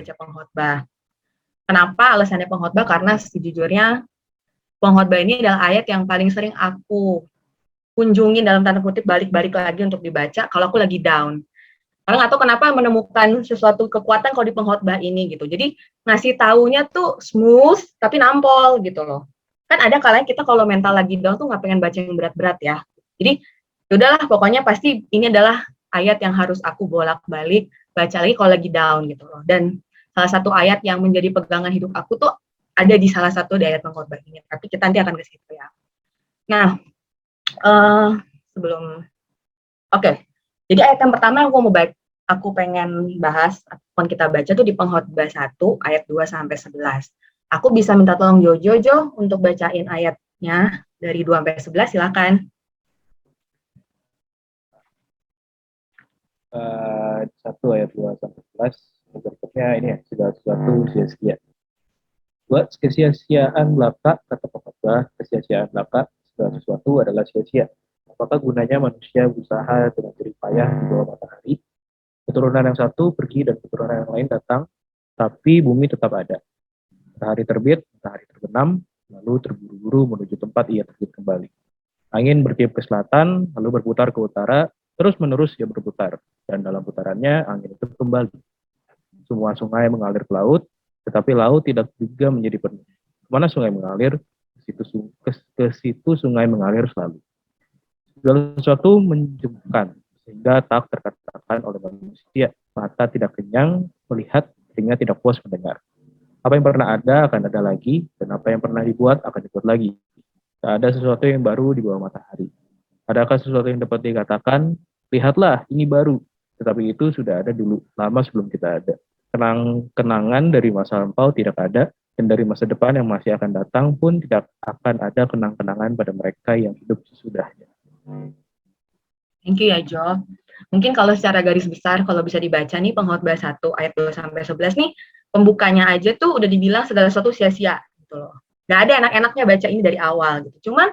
baca pengkhotbah. Kenapa alasannya pengkhotbah? Karena sejujurnya pengkhotbah ini adalah ayat yang paling sering aku kunjungin dalam tanda kutip balik-balik lagi untuk dibaca kalau aku lagi down. Karena nggak tahu kenapa menemukan sesuatu kekuatan kalau di pengkhotbah ini gitu. Jadi ngasih taunya tuh smooth tapi nampol gitu loh. Kan ada kalanya kita kalau mental lagi down tuh nggak pengen baca yang berat-berat ya. Jadi udahlah pokoknya pasti ini adalah ayat yang harus aku bolak-balik baca lagi kalau lagi down gitu loh. Dan salah satu ayat yang menjadi pegangan hidup aku tuh ada di salah satu di ayat pengkhotbah ini. Tapi kita nanti akan ke situ ya. Nah, sebelum jadi ayat yang pertama aku pengen bahas ataupun kita baca tuh di pengkhotbah 1 ayat 2 sampai 11. Aku bisa minta tolong Jojo untuk bacain ayatnya dari 2 sampai 11, silakan. Satu ayat 2 sampai 11 berikutnya ini ya, segala sesuatu sia-sia. Buat kesia-siaan belaka, kata pengkhotbah, kesia-siaan belaka, segala sesuatu adalah sia-sia. Apakah gunanya manusia berusaha dengan jerih payah di bawah matahari? Keturunan yang satu pergi dan keturunan yang lain datang, tapi bumi tetap ada. Matahari terbit, matahari terbenam, lalu terburu-buru menuju tempat ia terbit kembali. Angin bertiup ke selatan, lalu berputar ke utara, terus-menerus ia berputar, dan dalam putarannya angin itu kembali. Semua sungai mengalir ke laut, tetapi laut tidak juga menjadi penuh. Kemana sungai mengalir, ke situ sungai mengalir selalu. Segala sesuatu menjemukkan, sehingga tak terkatakan oleh manusia. Mata tidak kenyang melihat, telinga tidak puas mendengar. Apa yang pernah ada akan ada lagi, dan apa yang pernah dibuat akan dibuat lagi. Tak ada sesuatu yang baru di bawah matahari. Adakah sesuatu yang dapat dikatakan, lihatlah ini baru, tetapi itu sudah ada dulu, lama sebelum kita ada. Kenangan dari masa lampau tidak ada, dan dari masa depan yang masih akan datang pun tidak akan ada kenang-kenangan pada mereka yang hidup sesudahnya. Thank you ya Jo. Mungkin kalau secara garis besar kalau bisa dibaca nih pengkhotbah 1 ayat 2 sampai 11 nih pembukanya aja tuh udah dibilang segala sesuatu sia-sia gitu loh. Gak ada enak-enaknya baca ini dari awal gitu. Cuman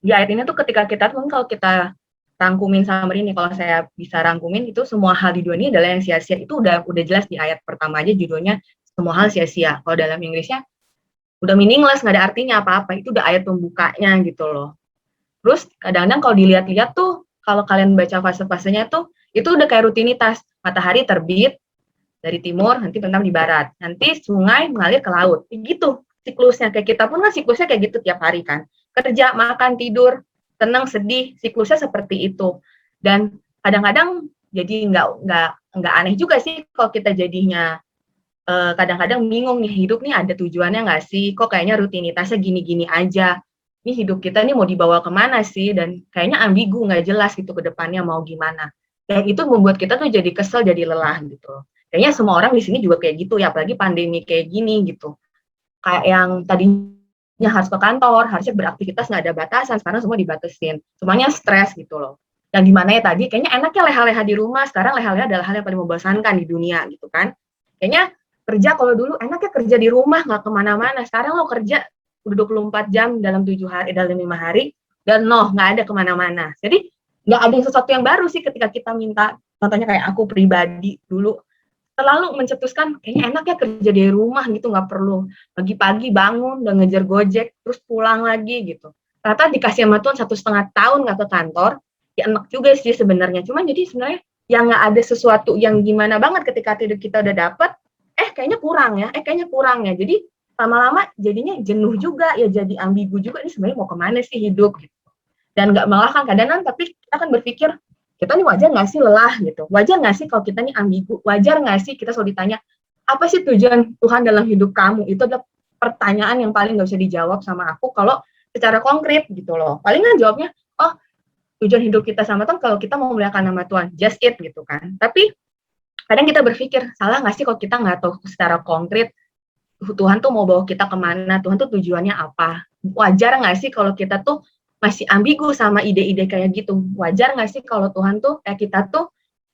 di ayat ini tuh ketika kita kalau kita rangkumin summary nih, kalau saya bisa rangkumin itu semua hal di dunia ini adalah yang sia-sia. Itu udah jelas di ayat pertama aja judulnya semua hal sia-sia. Kalau dalam Inggrisnya udah meaningless, nggak ada artinya apa-apa. Itu udah ayat pembukanya gitu loh. Terus kadang-kadang kalau dilihat-lihat tuh, kalau kalian baca fase-fasenya tuh, itu udah kayak rutinitas. Matahari terbit dari timur, nanti bentam di barat. Nanti sungai mengalir ke laut. Gitu siklusnya. Kayak kita pun kan siklusnya kayak gitu tiap hari kan. Kerja, makan, tidur, senang, sedih, siklusnya seperti itu. Dan kadang-kadang jadi nggak aneh juga sih kalau kita jadinya kadang-kadang bingung nih, hidup nih ada tujuannya nggak sih? Kok kayaknya rutinitasnya gini-gini aja. Ini hidup kita nih mau dibawa kemana sih? Dan kayaknya ambigu, nggak jelas gitu ke depannya mau gimana. Dan itu membuat kita tuh jadi kesel, jadi lelah gitu. Kayaknya semua orang di sini juga kayak gitu ya, apalagi pandemi kayak gini gitu. Kayak yang tadinya harus ke kantor, harusnya beraktivitas nggak ada batasan, sekarang semua dibatasin. Semuanya stres gitu loh. Yang dimana ya tadi, kayaknya enaknya leha-leha di rumah, sekarang leha-leha adalah hal yang paling membosankan di dunia gitu kan. Kayaknya kerja kalau dulu enaknya kerja di rumah, nggak kemana-mana. Sekarang lo kerja udah 24 jam dalam 7 hari, dalam 5 hari, dan nggak ada kemana-mana. Jadi nggak ada sesuatu yang baru sih ketika kita minta, contohnya kayak aku pribadi dulu, selalu mencetuskan kayaknya enak ya kerja dari rumah gitu, nggak perlu pagi-pagi bangun dan ngejar gojek terus pulang lagi gitu. Ternyata dikasih sama Tuhan 1,5 tahun nggak ke kantor, ya enak juga sih sebenarnya. Cuman jadi sebenarnya yang nggak ada sesuatu yang gimana banget ketika tidur kita udah dapet, kayaknya kurang ya. Jadi lama-lama jadinya jenuh juga ya, jadi ambigu juga, ini sebenarnya mau kemana sih hidup gitu. Dan nggak melelahkan kadang-kadang, tapi kita kan berpikir kita nih wajar nggak sih lelah gitu, wajar nggak sih kalau kita nih ambigu, wajar nggak sih kita selalu ditanya apa sih tujuan Tuhan dalam hidup kamu. Itu adalah pertanyaan yang paling nggak bisa dijawab sama aku kalau secara konkret gitu loh. Paling kan jawabnya, oh tujuan hidup kita sama Tuhan kalau kita mau memuliakan nama Tuhan, just it gitu kan. Tapi kadang kita berpikir, salah nggak sih kalau kita nggak tahu secara konkret Tuhan tuh mau bawa kita kemana, Tuhan tuh tujuannya apa. Wajar nggak sih kalau kita tuh masih ambigu sama ide-ide kayak gitu. Wajar nggak sih kalau Tuhan tuh, kita tuh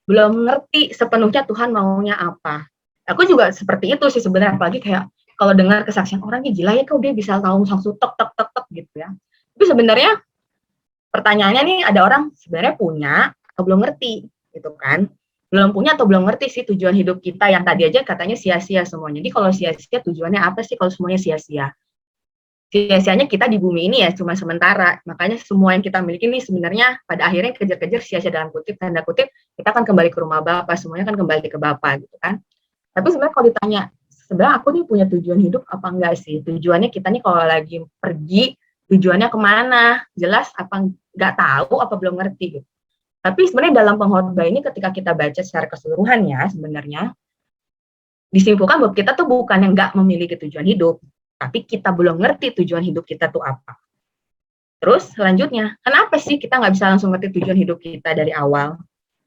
belum ngerti sepenuhnya Tuhan maunya apa. Aku juga seperti itu sih sebenarnya, apalagi kayak kalau dengar kesaksian orang, gila ya kok dia bisa tahu langsung tek tek tek tek gitu ya. Tapi sebenarnya pertanyaannya nih, ada orang sebenarnya punya atau belum ngerti gitu kan. belum punya atau belum ngerti sih tujuan hidup kita yang tadi aja katanya sia-sia semuanya. Jadi kalau sia-sia tujuannya apa sih kalau semuanya sia-sia? Sia-sianya kita di bumi ini ya cuma sementara. Makanya semua yang kita miliki ini sebenarnya pada akhirnya kejar-kejar sia-sia dalam kutip, tanda kutip, kita akan kembali ke rumah Bapak, semuanya kan kembali ke Bapak gitu kan. Tapi sebenarnya kalau ditanya, sebenarnya aku nih punya tujuan hidup apa enggak sih? Tujuannya kita nih kalau lagi pergi, tujuannya kemana? Jelas apa enggak tahu, apa belum ngerti gitu. Tapi sebenarnya dalam pengkhotbah ini ketika kita baca secara keseluruhan ya sebenarnya, disimpulkan bahwa kita tuh bukan yang nggak memiliki tujuan hidup, tapi kita belum ngerti tujuan hidup kita tuh apa. Terus selanjutnya, kenapa sih kita nggak bisa langsung ngerti tujuan hidup kita dari awal?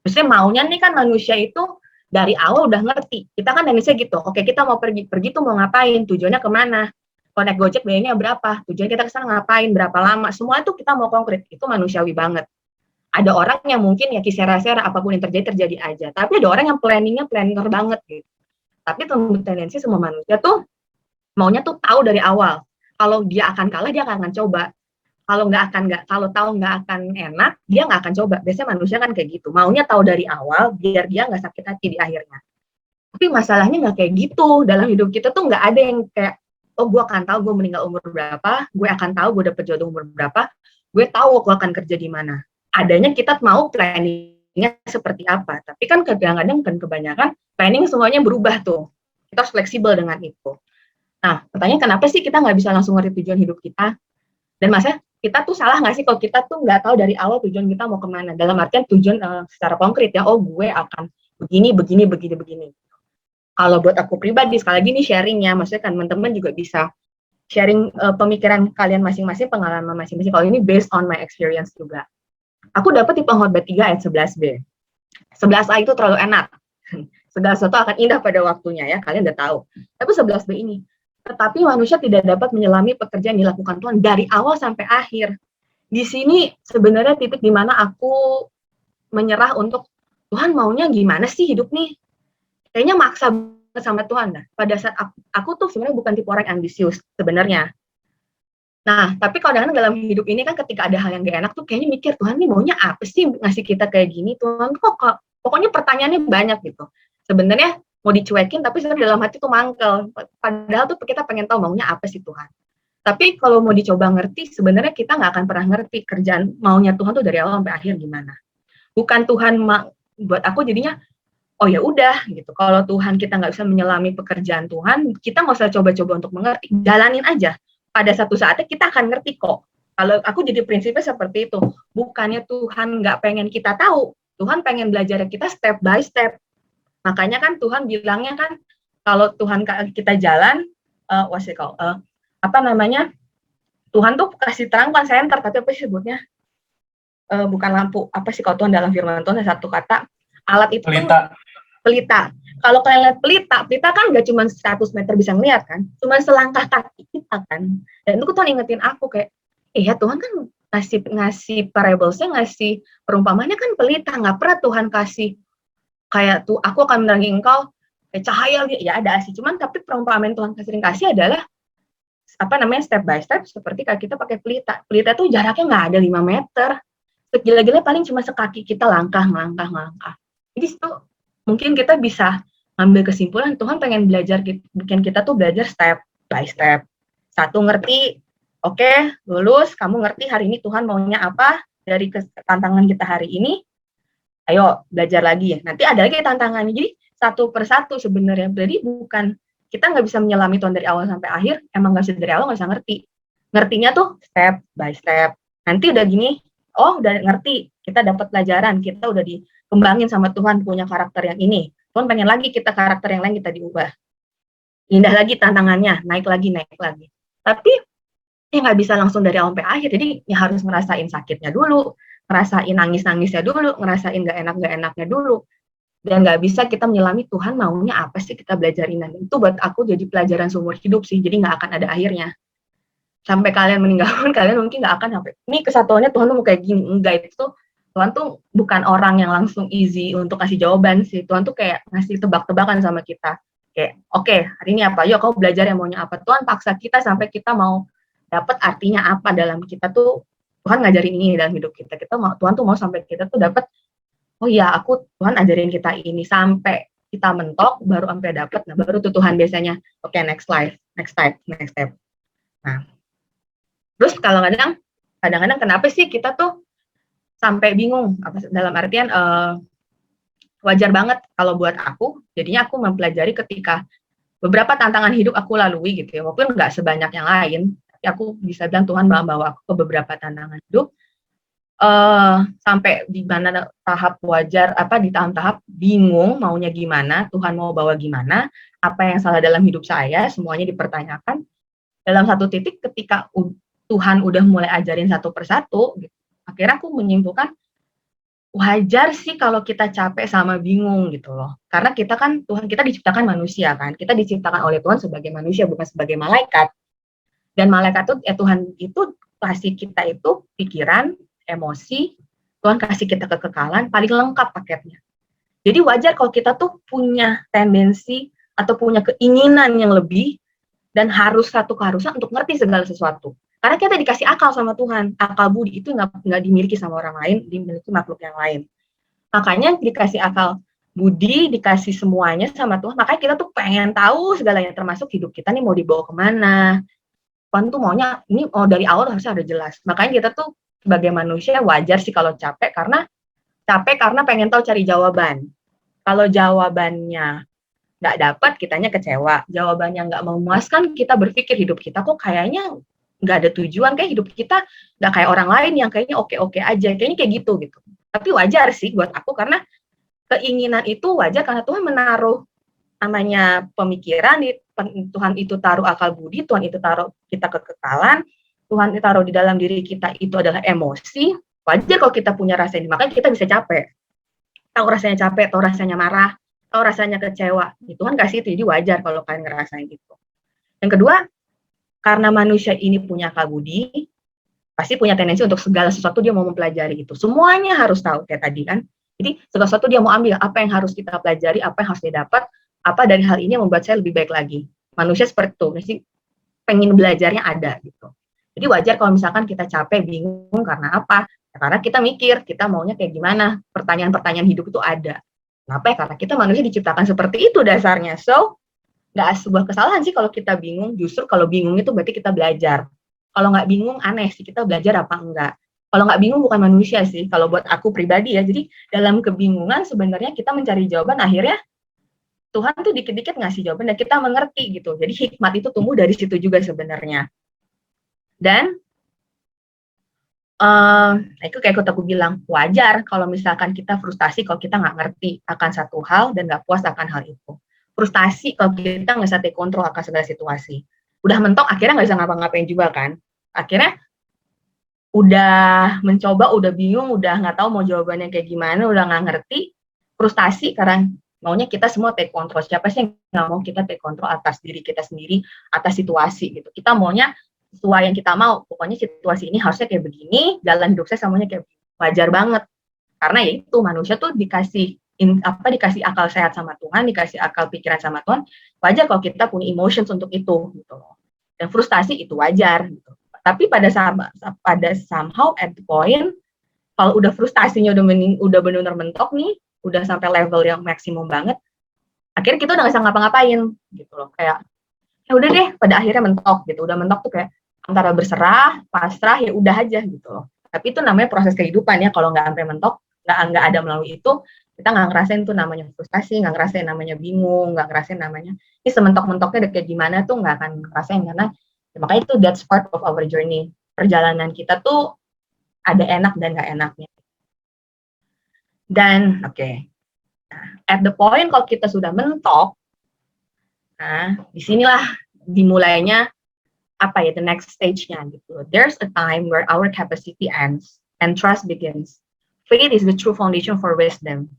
Maksudnya maunya nih kan manusia itu dari awal udah ngerti. Kita kan Indonesia gitu, oke kita mau pergi tuh mau ngapain, tujuannya kemana, kalau naik Gojek biayanya berapa, tujuan kita kesana ngapain, berapa lama, semua itu kita mau konkret, itu manusiawi banget. Ada orang yang mungkin ya kisah-kisah apapun yang terjadi aja, tapi ada orang yang planningnya planner banget gitu. Tapi tendensi semua manusia tuh maunya tuh tahu dari awal. Kalau dia akan kalah, dia akan coba. Kalau tahu nggak akan enak, dia nggak akan coba. Biasanya manusia kan kayak gitu. Maunya tahu dari awal, biar dia nggak sakit hati di akhirnya. Tapi masalahnya nggak kayak gitu. Dalam hidup kita tuh nggak ada yang kayak, oh gue akan tahu gue meninggal umur berapa, gue akan tahu gue dapet jodoh umur berapa, gue tahu gue akan kerja di mana. Adanya kita mau planningnya seperti apa. Tapi kan kadang-kadang kan kebanyakan planning semuanya berubah tuh. Kita harus fleksibel dengan itu. Nah, pertanyaan kenapa sih kita nggak bisa langsung ngerti tujuan hidup kita? Dan masa kita tuh salah nggak sih kalau kita tuh nggak tahu dari awal tujuan kita mau kemana? Dalam artian tujuan secara konkret ya, oh gue akan begini. Kalau buat aku pribadi, sekali lagi nih sharing ya, maksudnya kan teman-teman juga bisa sharing pemikiran kalian masing-masing, pengalaman masing-masing. Kalau ini based on my experience juga. Aku dapat di pengkhotbah 3 ayat 11b. 11a itu terlalu enak. Segala sesuatu akan indah pada waktunya ya, kalian udah tahu. Tapi 11b ini, tetapi manusia tidak dapat menyelami pekerjaan yang dilakukan Tuhan dari awal sampai akhir. Di sini sebenarnya titik di mana aku menyerah untuk Tuhan maunya gimana sih hidup nih? Kayaknya maksa sama Tuhan dah. Pada saat aku tuh sebenarnya bukan tipe orang yang ambisius sebenarnya. Nah, tapi kadang-kadang dalam hidup ini kan ketika ada hal yang gak enak tuh kayaknya mikir Tuhan nih maunya apa sih ngasih kita kayak gini? Tuhan kok pokoknya pertanyaannya banyak gitu. Sebenarnya mau dicuekin tapi sebenarnya dalam hati tuh mangkel. Padahal tuh kita pengen tahu maunya apa sih Tuhan. Tapi kalau mau dicoba ngerti, sebenarnya kita nggak akan pernah ngerti kerjaan maunya Tuhan tuh dari awal sampai akhir gimana. Bukan Tuhan buat aku jadinya, oh ya udah gitu. Kalau Tuhan kita nggak bisa menyelami pekerjaan Tuhan, kita nggak usah coba-coba untuk mengerti, jalanin aja. Pada satu saatnya kita akan ngerti kok. Kalau aku jadi prinsipnya seperti itu, bukannya Tuhan nggak pengen kita tahu, Tuhan pengen belajar kita step by step. Makanya kan Tuhan bilangnya kan kalau Tuhan kita jalan, apa namanya? Tuhan tuh kasih terang bukan senter, tapi apa sih sebutnya? Bukan lampu. Apa sih kalau Tuhan dalam firman Tuhan satu kata, alat itu pelita. Pelita. Kalau kalian lihat pelita kan nggak cuma 100 meter bisa ngeliat kan, cuma selangkah kaki kita kan. Dan itu Tuhan ingetin aku kayak, ya Tuhan kan ngasih parables-nya, ngasih perumpamannya kan pelita, nggak pernah Tuhan kasih kayak tuh aku akan menerangi engkau kayak cahaya ya ada sih, cuman tapi perumpamaan Tuhan sering kasih adalah apa namanya step by step seperti kalau kita pakai pelita. Pelita tuh jaraknya nggak ada 5 meter. Segila-gila paling cuma sekaki kita langkah. Jadi itu mungkin kita bisa ngambil kesimpulan Tuhan pengen belajar bikin kita tuh belajar step by step. Satu ngerti, oke, lulus, kamu ngerti hari ini Tuhan maunya apa dari tantangan kita hari ini. Ayo belajar lagi ya. Nanti ada lagi tantangannya. Jadi satu persatu sebenarnya. Jadi bukan kita nggak bisa menyelami Tuhan dari awal sampai akhir. Emang nggak bisa dari awal nggak bisa ngerti. Ngertinya tuh step by step. Nanti udah gini, oh udah ngerti. Kita dapat pelajaran. Kita udah dikembangin sama Tuhan punya karakter yang ini. Tuhan pengen lagi kita karakter yang lain kita diubah. Indah lagi tantangannya, naik lagi. Tapi ya nggak bisa langsung dari awal sampai akhir. Jadi ya harus ngerasain sakitnya dulu, ngerasain nangis-nangisnya dulu, ngerasain gak enaknya dulu. Dan gak bisa kita menyelami Tuhan maunya apa sih kita belajarin. Dan itu buat aku jadi pelajaran seumur hidup sih, jadi gak akan ada akhirnya. Sampai kalian meninggal pun, kalian mungkin gak akan sampai, ini kesatuannya Tuhan tuh mau kayak gini. Enggak, itu Tuhan tuh bukan orang yang langsung easy untuk kasih jawaban sih. Tuhan tuh kayak ngasih tebak-tebakan sama kita. Kayak, oke, hari ini apa? Yuk, kamu belajar yang maunya apa. Tuhan paksa kita sampai kita mau dapat artinya apa dalam kita tuh. Tuhan ngajarin ini dalam hidup kita. Tuhan tuh mau sampai kita tuh dapat oh iya aku Tuhan ajarin kita ini sampai kita mentok baru sampai dapet, nah baru tuh Tuhan biasanya oke, next life, next step, next step. Nah terus kalau kadang-kadang kenapa sih kita tuh sampai bingung, apa dalam artian wajar banget kalau buat aku, jadinya aku mempelajari ketika beberapa tantangan hidup aku lalui gitu ya, walaupun nggak sebanyak yang lain, tapi aku bisa bilang Tuhan bawa aku ke beberapa tantangan hidup, sampai di mana tahap wajar, di tahap-tahap bingung maunya gimana, Tuhan mau bawa gimana, apa yang salah dalam hidup saya, semuanya dipertanyakan. Dalam satu titik ketika Tuhan udah mulai ajarin satu persatu, gitu, akhirnya aku menyimpulkan wajar sih kalau kita capek sama bingung gitu loh. Karena kita kan Tuhan kita diciptakan manusia kan. Kita diciptakan oleh Tuhan sebagai manusia bukan sebagai malaikat. Dan malaikat itu Tuhan itu kasih kita itu pikiran, emosi, Tuhan kasih kita kekekalan, paling lengkap paketnya. Jadi wajar kalau kita tuh punya tendensi atau punya keinginan yang lebih dan harus satu keharusan untuk ngerti segala sesuatu. Karena kita dikasih akal sama Tuhan, akal budi itu nggak dimiliki sama orang lain, dimiliki makhluk yang lain. Makanya dikasih akal budi, dikasih semuanya sama Tuhan, makanya kita tuh pengen tahu segalanya, termasuk hidup kita nih mau dibawa kemana. Tuhan tuh maunya, ini dari awal harusnya ada jelas. Makanya kita tuh sebagai manusia wajar sih kalau capek karena pengen tahu cari jawaban. Kalau jawabannya nggak dapat, kitanya kecewa. Jawabannya nggak memuaskan, kita berpikir hidup kita kok kayaknya nggak ada tujuan, kayak hidup kita nggak kayak orang lain yang kayaknya oke-oke aja, kayaknya kayak gitu. Tapi wajar sih buat aku, karena keinginan itu wajar, karena Tuhan menaruh namanya pemikiran, Tuhan itu taruh akal budi, Tuhan itu taruh kita kekekalan, Tuhan itu taruh di dalam diri kita itu adalah emosi. Wajar kalau kita punya rasa ini, makanya kita bisa capek. Tahu rasanya capek, tahu rasanya marah, tahu rasanya kecewa. Tuhan kasih itu, jadi wajar kalau kalian ngerasain itu. Yang kedua, karena manusia ini punya akal budi, pasti punya tendensi untuk segala sesuatu dia mau mempelajari itu. Semuanya harus tahu, kayak tadi kan. Jadi segala sesuatu dia mau ambil, apa yang harus kita pelajari, apa yang harus dia dapat, apa dari hal ini yang membuat saya lebih baik lagi. Manusia seperti itu, mesti pengen belajarnya ada gitu. Jadi wajar kalau misalkan kita capek, bingung karena apa? Ya, karena kita mikir, kita maunya kayak gimana, pertanyaan-pertanyaan hidup itu ada. Kenapa ya? Karena kita manusia diciptakan seperti itu dasarnya. So, nggak sebuah kesalahan sih kalau kita bingung, justru kalau bingung itu berarti kita belajar. Kalau nggak bingung aneh sih, kita belajar apa enggak. Kalau nggak bingung bukan manusia sih, kalau buat aku pribadi ya. Jadi dalam kebingungan sebenarnya kita mencari jawaban, akhirnya Tuhan tuh dikit-dikit ngasih jawaban dan kita mengerti gitu. Jadi hikmat itu tumbuh dari situ juga sebenarnya. Dan itu kayak aku bilang, wajar kalau misalkan kita frustasi kalau kita nggak ngerti akan satu hal dan nggak puas akan hal itu. Frustasi kalau kita nggak bisa take kontrol akan segala situasi. Udah mentok, akhirnya nggak bisa ngapa-ngapain juga kan. Akhirnya udah mencoba, udah bingung, udah nggak tahu mau jawabannya kayak gimana, udah nggak ngerti, frustasi karena maunya kita semua take control. Siapa sih yang nggak mau kita take control atas diri kita sendiri, atas situasi gitu. Kita maunya sesuai yang kita mau. Pokoknya situasi ini harusnya kayak begini, jalan hidup saya semuanya kayak begini. Wajar banget. Karena ya itu manusia tuh dikasih akal sehat sama Tuhan, dikasih akal pikiran sama Tuhan. Wajar kalau kita punya emotions untuk itu gitu loh. Dan frustasi itu wajar gitu. Tapi pada somehow at the point, kalau udah frustasinya udah benar-benar mentok nih, udah sampai level yang maksimum banget, akhirnya kita udah nggak bisa ngapa-ngapain gitu loh. Kayak ya udah deh, pada akhirnya mentok gitu. Udah mentok tuh kayak antara berserah, pasrah, ya udah aja gitu loh. Tapi itu namanya proses kehidupan ya. Kalau nggak sampai mentok, nggak ada melalui itu, kita nggak ngerasain tuh namanya frustasi, nggak ngerasain namanya bingung, nggak ngerasain namanya ini sementok-mentoknya udah kayak gimana tuh nggak akan ngerasain. Karena ya, makanya itu that's part of our journey. Perjalanan kita tuh ada enak dan nggak enaknya. Dan at the point kalau kita sudah mentok, nah disinilah dimulainya the next stage-nya gitu. There's a time where our capacity ends and trust begins. Faith is the true foundation for wisdom.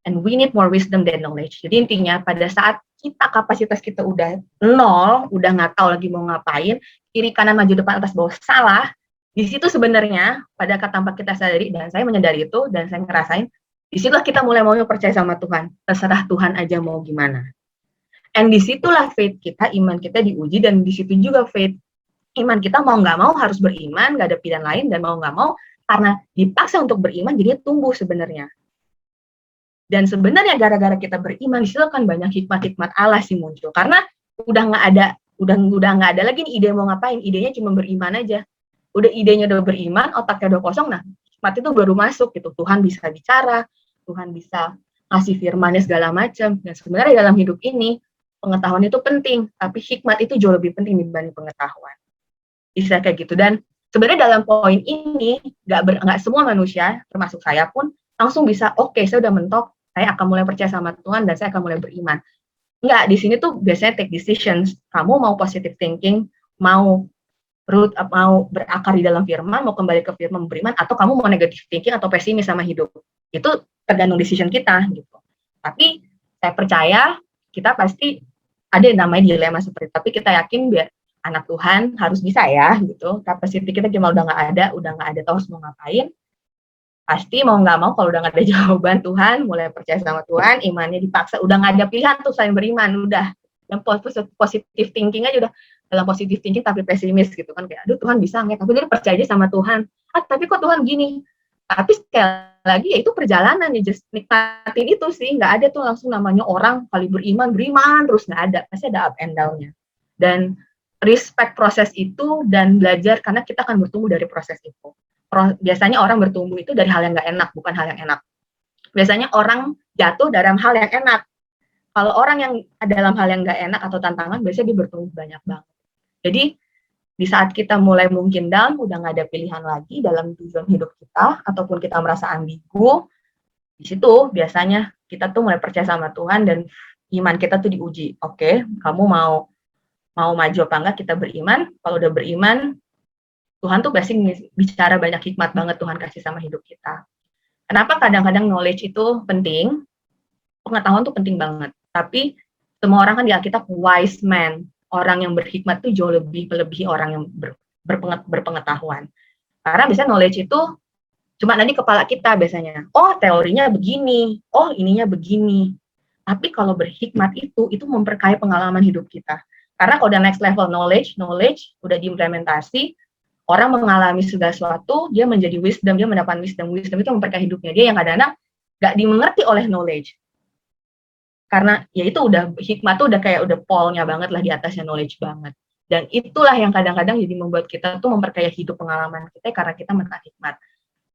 And we need more wisdom than knowledge. Jadi intinya pada saat kapasitas kita udah nol, udah nggak tahu lagi mau ngapain, kiri kanan maju depan atas bawah salah, di situ sebenarnya pada tanpa kita sadari, dan saya menyadari itu dan saya ngerasain, disitulah kita mulai mau percaya sama Tuhan. Terserah Tuhan aja mau gimana. And disitulah faith kita, iman kita diuji, dan disitu juga faith iman kita mau nggak mau harus beriman, nggak ada pilihan lain, dan mau nggak mau karena dipaksa untuk beriman, jadi tumbuh sebenarnya. Dan sebenarnya gara-gara kita beriman, di situ kan banyak hikmat-hikmat Allah sih muncul. Karena udah nggak ada lagi nih ide mau ngapain, idenya cuma beriman aja. Idenya udah beriman, otaknya udah kosong, nah hikmat itu baru masuk gitu. Tuhan bisa bicara, Tuhan bisa ngasih firman-Nya segala macam. Dan sebenarnya dalam hidup ini pengetahuan itu penting, tapi hikmat itu jauh lebih penting dibanding pengetahuan. Bisa kayak gitu. Dan sebenarnya dalam poin ini nggak semua manusia, termasuk saya pun langsung bisa oke, saya udah mentok, saya akan mulai percaya sama Tuhan dan saya akan mulai beriman. Enggak, di sini tuh biasanya take decisions. Kamu mau positive thinking, mau berakar di dalam firman, mau kembali ke firman beriman, atau kamu mau negative thinking atau pesimis sama hidup. Itu tergantung decision kita gitu. Tapi saya percaya kita pasti ada yang namanya dilema seperti itu. Tapi kita yakin biar anak Tuhan harus bisa ya gitu. Kapasiti kita cuma udah nggak ada tahu mau ngapain. Pasti mau nggak mau kalau udah nggak ada jawaban Tuhan, mulai percaya sama Tuhan, imannya dipaksa, udah nggak ada pilihan tuh saya beriman, udah. Yang positive thinking aja udah dalam positive thinking tapi pesimis gitu kan, kayak aduh Tuhan bisa nggak, tapi dia percaya aja sama Tuhan. Tapi kok Tuhan gini. Tapi sekali lagi ya itu perjalanan ya, just nikmatin itu sih, nggak ada tuh langsung namanya orang kali beriman terus, nggak ada, pasti ada up and down-nya. Dan respect proses itu dan belajar karena kita akan bertumbuh dari proses itu. Biasanya orang bertumbuh itu dari hal yang nggak enak, bukan hal yang enak. Biasanya orang jatuh dalam hal yang enak. Kalau orang yang dalam hal yang nggak enak atau tantangan, biasanya dia bertumbuh banyak banget. Jadi di saat kita mulai mungkin down, udah nggak ada pilihan lagi dalam tujuan hidup kita, ataupun kita merasa ambigu, di situ biasanya kita tuh mulai percaya sama Tuhan dan iman kita tuh diuji. Oke, kamu mau maju apa enggak, kita beriman. Kalau udah beriman, Tuhan tuh pasti bicara banyak hikmat banget Tuhan kasih sama hidup kita. Kenapa kadang-kadang knowledge itu penting, pengetahuan tuh penting banget. Tapi semua orang kan di Alkitab wise man, orang yang berhikmat tuh jauh lebih melebihi orang yang berpengetahuan. Karena biasanya knowledge itu cuma nanti kepala kita biasanya. Oh teorinya begini, oh ininya begini. Tapi kalau berhikmat itu memperkaya pengalaman hidup kita. Karena kalau udah next level knowledge udah diimplementasi, orang mengalami segala sesuatu, dia menjadi wisdom, dia mendapat wisdom itu memperkaya hidupnya dia yang kadang-kadang nggak dimengerti oleh knowledge. Karena ya itu udah hikmat tuh udah kayak udah polnya banget lah di atasnya knowledge banget. Dan itulah yang kadang-kadang jadi membuat kita tuh memperkaya hidup pengalaman kita karena kita menekan hikmat.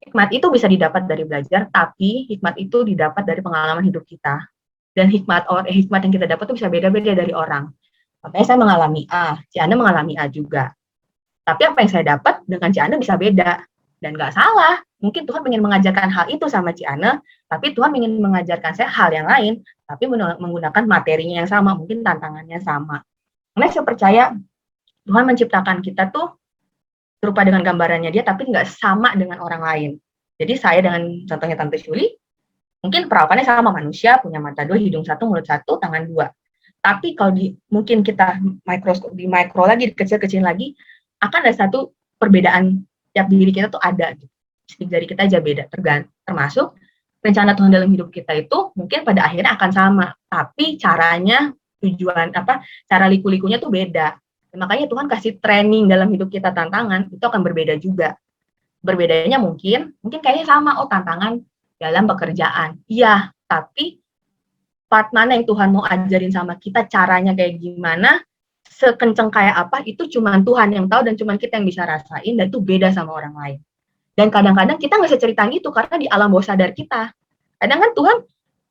Hikmat itu bisa didapat dari belajar, tapi hikmat itu didapat dari pengalaman hidup kita. Dan hikmat yang kita dapat tuh bisa beda-beda dari orang. Makanya saya mengalami A, si Ana mengalami A juga. Tapi apa yang saya dapat dengan Ci Ana bisa beda. Dan nggak salah. Mungkin Tuhan ingin mengajarkan hal itu sama Ci Ana, tapi Tuhan ingin mengajarkan saya hal yang lain, tapi menggunakan materinya yang sama, mungkin tantangannya sama. Karena saya percaya Tuhan menciptakan kita tuh serupa dengan gambarannya dia, tapi nggak sama dengan orang lain. Jadi saya dengan contohnya Tante Shuli, mungkin perawakannya sama manusia, punya mata 2, hidung 1, mulut 1, tangan 2. Tapi kalau mungkin kita di mikro lagi, kecil-kecil lagi, akan ada satu perbedaan tiap diri kita tuh ada. Sidik jari kita aja beda, termasuk rencana Tuhan dalam hidup kita itu mungkin pada akhirnya akan sama, tapi caranya, cara liku-likunya tuh beda. Dan makanya Tuhan kasih training dalam hidup kita, tantangan, itu akan berbeda juga. Berbedanya mungkin kayaknya sama, tantangan dalam pekerjaan. Iya, tapi part mana yang Tuhan mau ajarin sama kita, caranya kayak gimana, sekenceng kayak apa, itu cuma Tuhan yang tahu dan cuma kita yang bisa rasain, dan itu beda sama orang lain. Dan kadang-kadang kita nggak bisa ceritain itu karena di alam bawah sadar kita. Kadang kan Tuhan,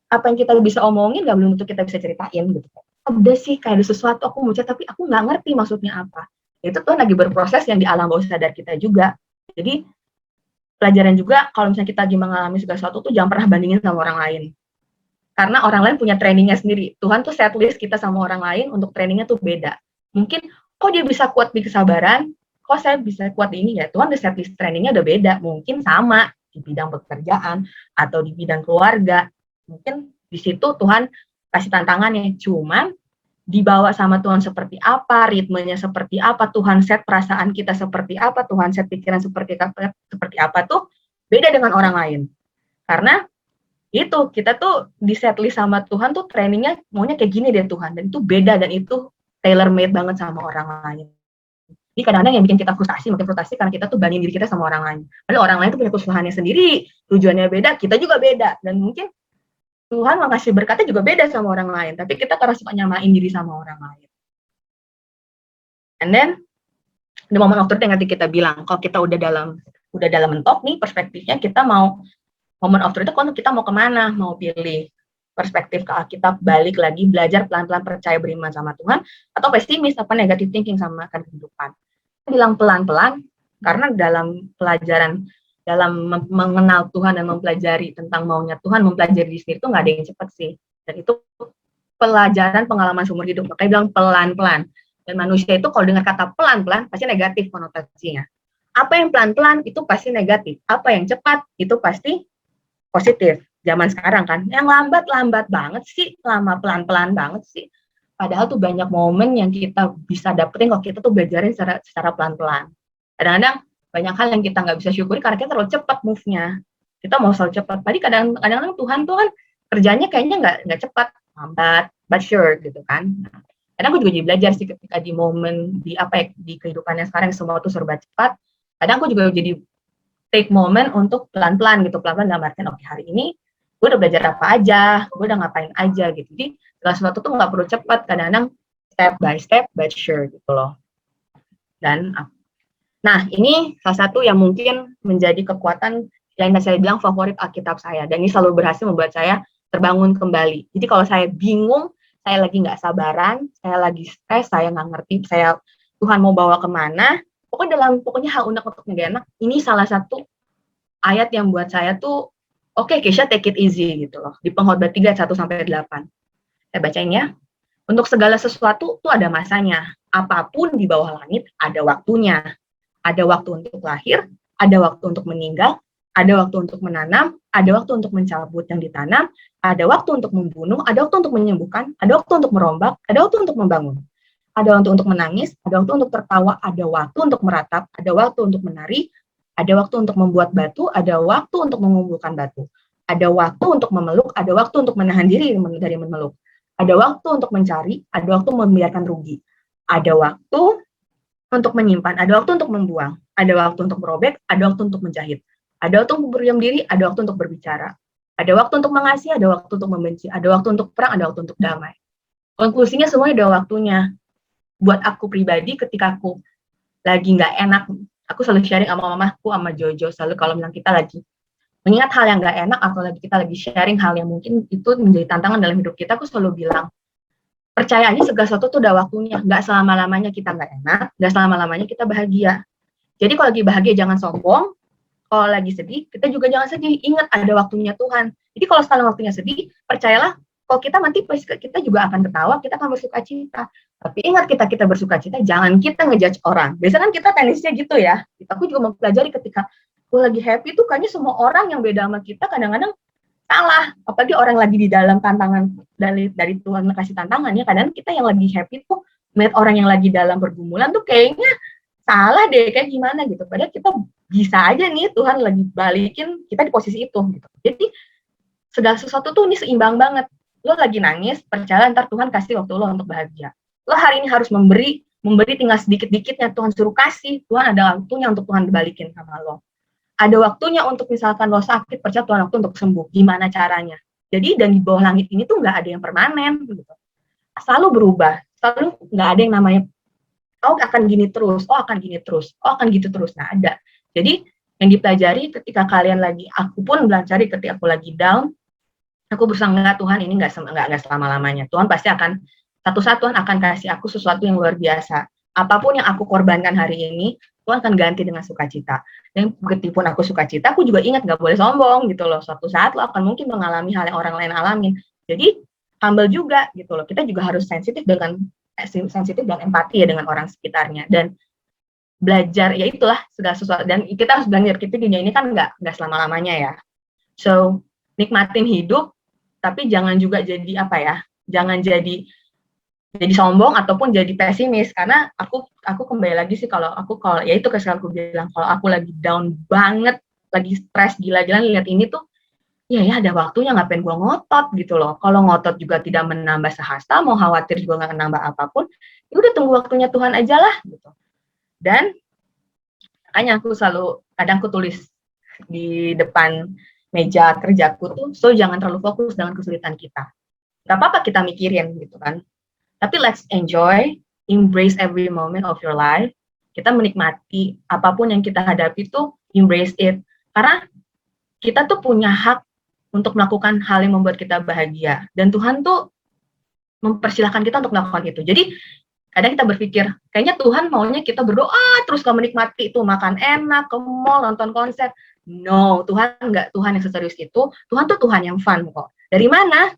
apa yang kita bisa omongin nggak belum tentu kita bisa ceritain gitu. Udah sih kayak ada sesuatu aku mau cerita, tapi aku nggak ngerti maksudnya apa. Itu Tuhan lagi berproses yang di alam bawah sadar kita juga. Jadi pelajaran juga kalau misalnya kita lagi mengalami segala sesuatu tuh jangan pernah bandingin sama orang lain. Karena orang lain punya trainingnya sendiri. Tuhan tuh set list kita sama orang lain untuk trainingnya tuh beda. Mungkin kok dia bisa kuat di kesabaran, kok saya bisa kuat di ini ya, Tuhan di set list trainingnya udah beda, mungkin sama di bidang pekerjaan atau di bidang keluarga, mungkin di situ Tuhan kasih tantangannya, cuman dibawa sama Tuhan seperti apa, ritmenya seperti apa, Tuhan set perasaan kita seperti apa, Tuhan set pikiran seperti apa tuh beda dengan orang lain, karena itu kita tuh di set list sama Tuhan tuh trainingnya maunya kayak gini deh Tuhan, dan itu beda dan itu tailor made banget sama orang lain. Jadi kadang-kadang yang bikin kita frustasi karena kita tuh bandingin diri kita sama orang lain. Padahal orang lain tuh punya kesusahannya sendiri, tujuannya beda, kita juga beda. Dan mungkin Tuhan mau kasih berkatnya juga beda sama orang lain, tapi kita karena suka nyamain diri sama orang lain. And then the moment of truth yang nanti kita bilang, kalau kita udah dalam mentok nih perspektifnya, kita mau moment of truth itu kalau kita mau kemana, mau pilih perspektif ke Alkitab, balik lagi belajar pelan-pelan percaya beriman sama Tuhan, atau pesimis apa negative thinking sama akan kehidupan. Bilang pelan-pelan karena dalam pelajaran, dalam mengenal Tuhan dan mempelajari tentang maunya Tuhan, mempelajari diri sendiri itu nggak ada yang cepat sih, dan itu pelajaran pengalaman seumur hidup, makanya bilang pelan-pelan. Dan manusia itu kalau dengar kata pelan-pelan pasti negatif konotasinya. Apa yang pelan-pelan itu pasti negatif, apa yang cepat itu pasti positif. Zaman sekarang kan, yang lambat-lambat banget sih, lama pelan-pelan banget sih. Padahal tuh banyak momen yang kita bisa dapetin kalau kita tuh belajarin secara pelan-pelan. Kadang-kadang banyak hal yang kita nggak bisa syukuri karena kita terlalu cepat move-nya. Kita mau selalu cepat. Tadi kadang-kadang Tuhan tuh kan kerjanya kayaknya nggak cepat, lambat, but sure gitu kan. Kadang aku juga jadi belajar sih ketika di momen di kehidupannya sekarang semua tuh serba cepat. Kadang aku juga jadi take moment untuk pelan-pelan gitu, pelan-pelan dalam artian oke, hari ini gue udah belajar apa aja, gue udah ngapain aja gitu. Jadi segala sesuatu tuh nggak perlu cepat, kadang-kadang step by step but sure gitu loh. Dan nah ini salah satu yang mungkin menjadi kekuatan yang saya bilang favorit Alkitab saya, dan ini selalu berhasil membuat saya terbangun kembali. Jadi kalau saya bingung, saya lagi nggak sabaran, saya lagi stres, saya nggak ngerti Tuhan mau bawa kemana, pokoknya hal unek-unek nggak enak, ini salah satu ayat yang buat saya tuh oke, Keisha take it easy gitu loh. Di Pengkhotbah 3 1-8. Saya bacain ya. Untuk segala sesuatu tuh ada masanya. Apapun di bawah langit ada waktunya. Ada waktu untuk lahir, ada waktu untuk meninggal, ada waktu untuk menanam, ada waktu untuk mencabut yang ditanam, ada waktu untuk membunuh, ada waktu untuk menyembuhkan, ada waktu untuk merombak, ada waktu untuk membangun. Ada waktu untuk menangis, ada waktu untuk tertawa, ada waktu untuk meratap, ada waktu untuk menari, ada waktu untuk membuat batu, ada waktu untuk mengumpulkan batu. Ada waktu untuk memeluk, ada waktu untuk menahan diri dari memeluk. Ada waktu untuk mencari, ada waktu membiarkan rugi. Ada waktu untuk menyimpan, ada waktu untuk membuang, ada waktu untuk merobek, ada waktu untuk menjahit. Ada waktu untuk berdiam diri, ada waktu untuk berbicara. Ada waktu untuk mengasihi, ada waktu untuk membenci, ada waktu untuk perang, ada waktu untuk damai. Konklusinya semuanya ada waktunya. Buat aku pribadi, ketika aku lagi nggak enak, aku selalu sharing sama mamaku, sama Jojo, selalu kalau bilang kita lagi mengingat hal yang nggak enak, atau kita lagi sharing hal yang mungkin itu menjadi tantangan dalam hidup kita, aku selalu bilang, percaya aja segala sesuatu tuh udah waktunya, nggak selama-lamanya kita nggak enak, nggak selama-lamanya kita bahagia. Jadi kalau lagi bahagia jangan sombong, kalau lagi sedih, kita juga jangan sedih, ingat ada waktunya Tuhan. Jadi kalau sekarang waktunya sedih, percayalah, kalau kita nanti kita juga akan ketawa, kita akan bersuka cita. Tapi ingat kita bersuka cita, jangan kita ngejudge orang. Biasanya kan kita tenisnya gitu ya. Aku juga mempelajari ketika gue lagi happy tuh kayaknya semua orang yang beda sama kita kadang-kadang salah. Apalagi orang lagi di dalam tantangan dari Tuhan kasih tantangan ya. Kadang kita yang lagi happy tuh melihat orang yang lagi dalam pergumulan tuh kayaknya salah deh, kayak gimana gitu. Padahal kita bisa aja nih Tuhan lagi balikin kita di posisi itu gitu. Jadi segala sesuatu tuh ini seimbang banget. Lo lagi nangis, percaya ntar Tuhan kasih waktu lo untuk bahagia. Lo hari ini harus memberi tinggal sedikit-dikitnya, Tuhan suruh kasih. Tuhan ada waktunya untuk Tuhan balikin sama lo. Ada waktunya untuk misalkan lo sakit, percaya Tuhan waktu untuk sembuh. Gimana caranya? Jadi dan di bawah langit ini tuh nggak ada yang permanen gitu. Selalu berubah, selalu nggak ada yang namanya oh akan gini terus, oh akan gini terus, oh akan gitu terus. Nah ada. Jadi yang dipelajari ketika kalian lagi, aku pun belajar ketika aku lagi down, aku berusaha nggak Tuhan ini nggak selama-lamanya. Tuhan pasti akan satu-satu Tuhan akan kasih aku sesuatu yang luar biasa. Apapun yang aku korbankan hari ini, Tuhan akan ganti dengan sukacita. Dan begitu pun aku sukacita, aku juga ingat nggak boleh sombong gitu loh. Suatu saat lo akan mungkin mengalami hal yang orang lain alamin. Jadi humble juga gitu loh. Kita juga harus sensitif dan empati ya dengan orang sekitarnya. Dan belajar ya itulah segala sesuatu. Dan kita harus belajar kita dunia ini kan nggak selama-lamanya ya. So nikmatin hidup, tapi jangan juga jadi apa ya? Jangan jadi sombong ataupun jadi pesimis, karena aku kembali lagi sih kalau ya itu ketika aku bilang kalau aku lagi down banget, lagi stres gila-gilaan lihat ini tuh ya ada waktunya, ngapain gua ngotot gitu loh. Kalau ngotot juga tidak menambah sehasta, mau khawatir juga nggak nambah apapun, ya udah tunggu waktunya Tuhan aja lah gitu. Dan makanya aku selalu kadang aku tulis di depan meja kerjaku tuh, so jangan terlalu fokus dengan kesulitan kita. Gak apa-apa kita mikirin gitu kan. Tapi let's enjoy, embrace every moment of your life. Kita menikmati apapun yang kita hadapi tuh, embrace it. Karena kita tuh punya hak untuk melakukan hal yang membuat kita bahagia. Dan Tuhan tuh mempersilahkan kita untuk melakukan itu. Jadi kadang kita berpikir, kayaknya Tuhan maunya kita berdoa terus gak menikmati itu, makan enak, ke mall, nonton konser. No, Tuhan nggak Tuhan yang seserius itu. Tuhan tuh Tuhan yang fun kok. Dari mana?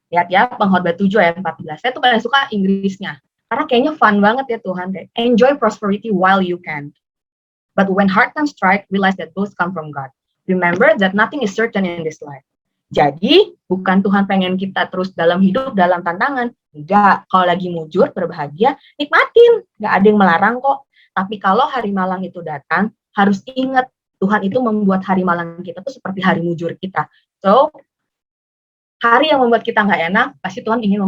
Lihat ya, Pengkhotbah 7 ayat 14. Saya tuh paling suka Inggrisnya. Karena kayaknya fun banget ya Tuhan. Enjoy prosperity while you can. But when hard times strike, realize that those come from God. Remember that nothing is certain in this life. Jadi, bukan Tuhan pengen kita terus dalam hidup, dalam tantangan. Enggak, kalau lagi mujur, berbahagia, nikmatin. Enggak ada yang melarang kok. Tapi kalau hari malang itu datang, harus ingat Tuhan itu membuat hari malang kita tuh seperti hari mujur kita. So, hari yang membuat kita nggak enak, pasti Tuhan ingin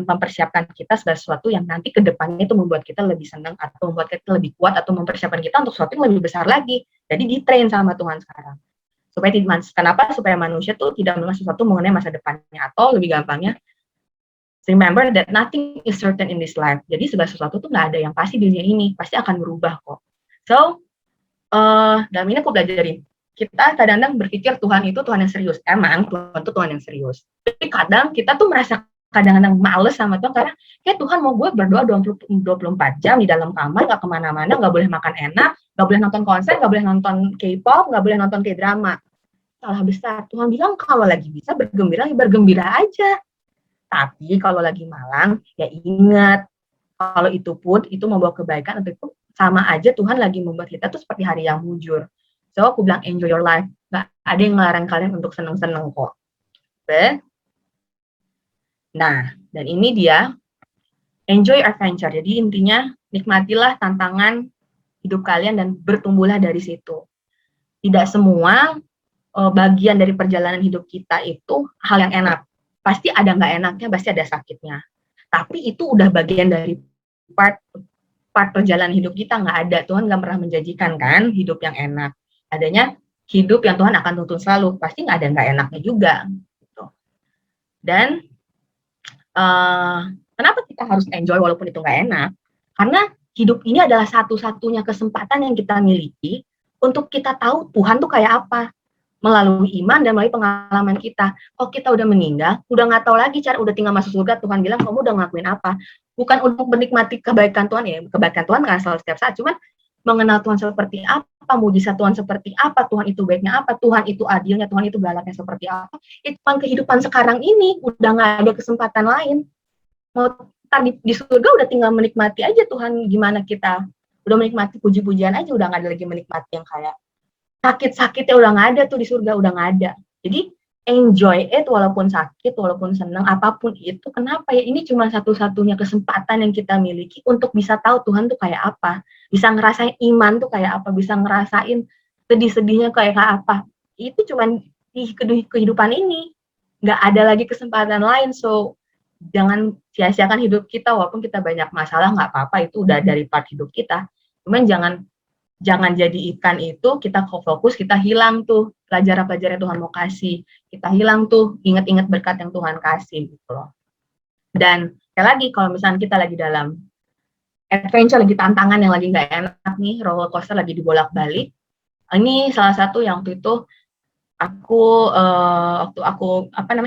mempersiapkan kita segala sesuatu yang nanti ke depannya itu membuat kita lebih senang, atau membuat kita lebih kuat, atau mempersiapkan kita untuk sesuatu yang lebih besar lagi. Jadi di-train sama Tuhan sekarang. Kenapa? Supaya manusia tuh tidak mengenal sesuatu mengenai masa depannya, atau lebih gampangnya, remember that nothing is certain in this life. Jadi segala sesuatu tuh nggak ada yang pasti di dunia ini, pasti akan berubah kok. So, dalam ini aku belajarin, kita kadang-kadang berpikir Tuhan itu Tuhan yang serius. Emang Tuhan itu Tuhan yang serius. Tapi kadang kita tuh merasa kadang-kadang males sama Tuhan, karena kayak Tuhan mau gue berdoa 24 jam di dalam kamar, gak kemana-mana, gak boleh makan enak, gak boleh nonton konser, gak boleh nonton K-pop, gak boleh nonton K-drama. Salah besar. Tuhan bilang kalau lagi bisa bergembira, ya bergembira aja. Tapi kalau lagi malang, ya ingat, kalau itu pun itu membawa kebaikan, atau itu sama aja Tuhan lagi membuat kita tuh seperti hari yang mujur. So, aku bilang enjoy your life. Nggak ada yang ngelarang kalian untuk seneng-seneng kok. Nah, dan ini dia, enjoy adventure. Jadi intinya, nikmatilah tantangan hidup kalian dan bertumbuhlah dari situ. Tidak semua bagian dari perjalanan hidup kita itu hal yang enak. Pasti ada nggak enaknya, pasti ada sakitnya. Tapi itu udah bagian dari part perjalanan hidup kita. Nggak ada, Tuhan nggak pernah menjanjikan kan hidup yang enak. Adanya hidup yang Tuhan akan tuntun selalu, pasti nggak ada nggak enaknya juga. Gitu. Dan kenapa kita harus enjoy walaupun itu nggak enak? Karena hidup ini adalah satu-satunya kesempatan yang kita miliki untuk kita tahu Tuhan tuh kayak apa, melalui iman dan melalui pengalaman kita. Kalau kita udah meninggal, udah nggak tahu lagi cara, udah tinggal masuk surga, Tuhan bilang kamu udah ngelakuin apa. Bukan untuk menikmati kebaikan Tuhan, ya kebaikan Tuhan nggak selalu setiap saat, cuman mengenal Tuhan seperti apa, mujizat Tuhan seperti apa, Tuhan itu baiknya apa, Tuhan itu adilnya, Tuhan itu galaknya seperti apa. Itu kan kehidupan sekarang ini udah nggak ada kesempatan lain. Mau di surga udah tinggal menikmati aja Tuhan gimana kita. Udah menikmati puji-pujian aja, udah nggak ada lagi menikmati yang kayak sakit-sakitnya, udah nggak ada tuh di surga, udah nggak ada. Jadi enjoy it walaupun sakit, walaupun senang, apapun itu. Kenapa ya? Ini cuma satu-satunya kesempatan yang kita miliki untuk bisa tahu Tuhan tuh kayak apa. Bisa ngerasain iman tuh kayak apa, bisa ngerasain sedih-sedihnya kayak apa. Itu cuma di kehidupan ini. Nggak ada lagi kesempatan lain. So, jangan sia-siakan hidup kita, walaupun kita banyak masalah, nggak apa-apa, itu udah dari part hidup kita. Cuman jangan jadikan itu kita fokus, kita hilang tuh pelajaran-pelajaran yang Tuhan mau kasih, kita hilang tuh ingat-ingat berkat yang Tuhan kasih gitu loh. Dan sekali lagi, kalau misalnya kita lagi dalam adventure, lagi tantangan yang lagi nggak enak nih, roller coaster lagi dibolak-balik, ini salah satu yang waktu itu aku